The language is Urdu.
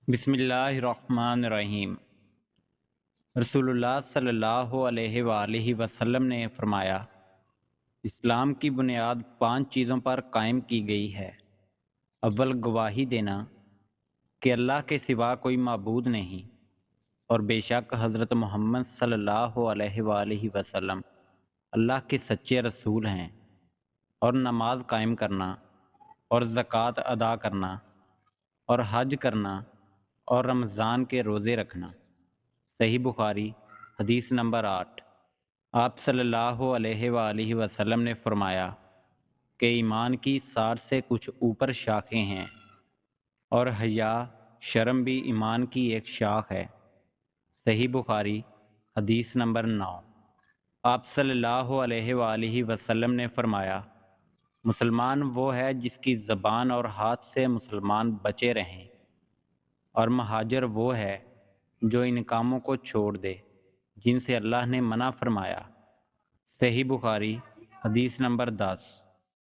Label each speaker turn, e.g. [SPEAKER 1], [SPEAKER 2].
[SPEAKER 1] بسم اللہ الرحمن الرحیم۔ رسول اللہ صلی اللہ علیہ وآلہ وسلم نے فرمایا، اسلام کی بنیاد 5 چیزوں پر قائم کی گئی ہے۔ اول، گواہی دینا کہ اللہ کے سوا کوئی معبود نہیں اور بے شک حضرت محمد صلی اللہ علیہ وآلہ وسلم اللہ کے سچے رسول ہیں، اور نماز قائم کرنا اور زکوٰۃ ادا کرنا اور حج کرنا اور رمضان کے روزے رکھنا۔ صحیح بخاری حدیث نمبر 8۔ آپ صلی اللہ علیہ وآلہ وسلم نے فرمایا کہ ایمان کی 60 سے کچھ اوپر شاخیں ہیں، اور حیا شرم بھی ایمان کی ایک شاخ ہے۔ صحیح بخاری حدیث نمبر 9۔ آپ صلی اللہ علیہ وآلہ وسلم نے فرمایا، مسلمان وہ ہے جس کی زبان اور ہاتھ سے مسلمان بچے رہیں، اور مہاجر وہ ہے جو ان کاموں کو چھوڑ دے جن سے اللہ نے منع فرمایا۔ صحیح بخاری حدیث نمبر 10۔